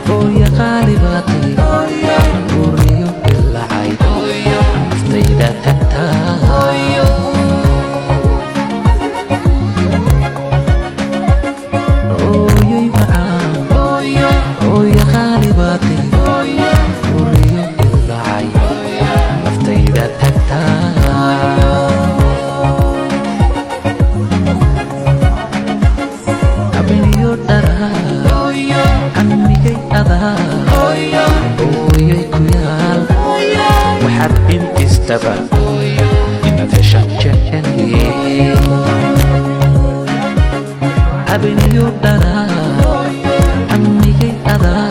hooyo qaali baatay guriyo ilacay naftayda tagtaa hooyoy macaan hooyo qaali baatay guriyo ilacay naftayda tagtaa abniyo dharaa amnigay adaa hooyoy ku yaal waxaad intistaba inaad heshaan jeceliye abniyo dharaa amnigay adaa